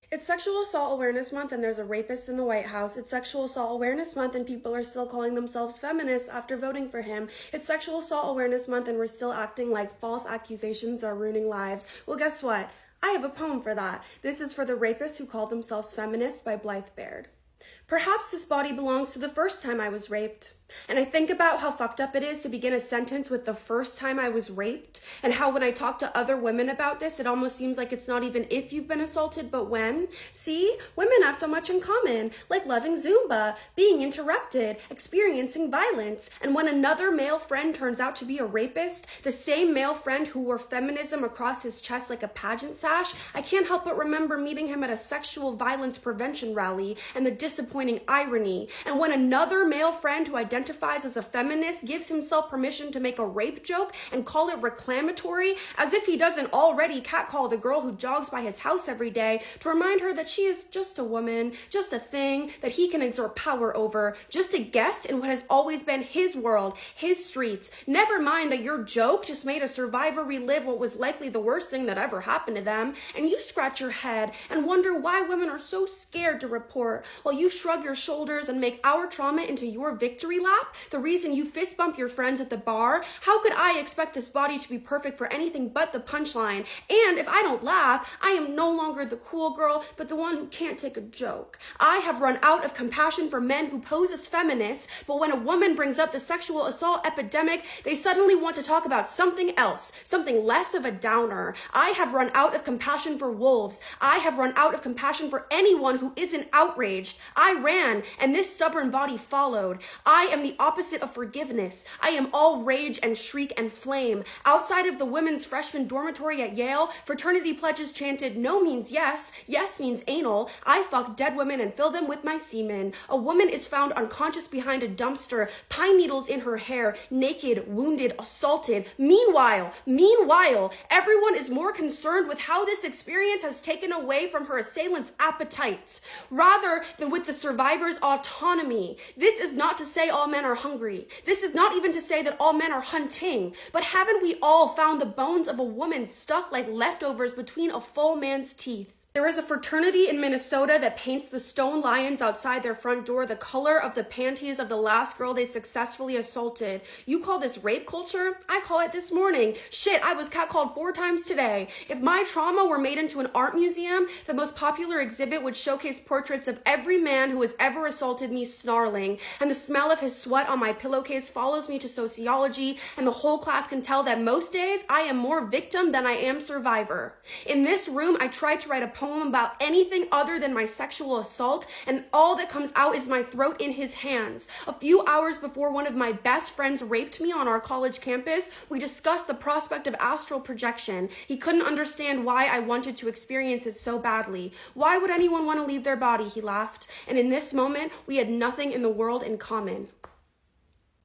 It's Sexual Assault Awareness Month and there's a rapist in the White House. It's Sexual Assault Awareness Month and people are still calling themselves feminists after voting for him. It's Sexual Assault Awareness Month and we're still acting like false accusations are ruining lives. Well, guess what? I have a poem for that. This is for the rapists who call themselves feminists by Blythe Baird. Perhaps this body belongs to the first time I was raped. And I think about how fucked up it is to begin a sentence with the first time I was raped, and how when I talk to other women about this, it almost seems like it's not even if you've been assaulted, but when. See, women have so much in common, like loving Zumba, being interrupted, experiencing violence, and when another male friend turns out to be a rapist, the same male friend who wore feminism across his chest like a pageant sash, I can't help but remember meeting him at a sexual violence prevention rally and the disappointing irony. And when another male friend who identifies as a feminist gives himself permission to make a rape joke and call it reclamatory, as if he doesn't already catcall the girl who jogs by his house every day to remind her that she is just a woman, just a thing that he can exert power over, just a guest in what has always been his world, his streets. Never mind that your joke just made a survivor relive what was likely the worst thing that ever happened to them, and you scratch your head and wonder why women are so scared to report, while you shrug your shoulders and make our trauma into your victory lap, the reason you fist bump your friends at the bar. How could I expect this body to be perfect for anything but the punchline? And if I don't laugh, I am no longer the cool girl, but the one who can't take a joke. I have run out of compassion for men who pose as feminists, but when a woman brings up the sexual assault epidemic, they suddenly want to talk about something else, something less of a downer. I have run out of compassion for wolves. I have run out of compassion for anyone who isn't outraged. I ran, and this stubborn body followed. I am the opposite of forgiveness. I am all rage and shriek and flame. Outside of the women's freshman dormitory at Yale, fraternity pledges chanted, "No means yes, yes means anal." I fuck dead women and fill them with my semen. A woman is found unconscious behind a dumpster, pine needles in her hair, naked, wounded, assaulted. Meanwhile, everyone is more concerned with how this experience has taken away from her assailant's appetites, rather than with the survivor's autonomy. This is not to say all men are hungry. This is not even to say that all men are hunting. But haven't we all found the bones of a woman stuck like leftovers between a full man's teeth? There is a fraternity in Minnesota that paints the stone lions outside their front door the color of the panties of the last girl they successfully assaulted. You call this rape culture? I call it this morning. Shit, I was catcalled 4 times today. If my trauma were made into an art museum, the most popular exhibit would showcase portraits of every man who has ever assaulted me snarling, and the smell of his sweat on my pillowcase follows me to sociology, and the whole class can tell that most days I am more victim than I am survivor. In this room, I tried to write a poem about anything other than my sexual assault, and all that comes out is my throat in his hands. A few hours before one of my best friends raped me on our college campus, we discussed the prospect of astral projection. He couldn't understand why I wanted to experience it so badly. Why would anyone want to leave their body, he laughed. And in this moment, we had nothing in the world in common.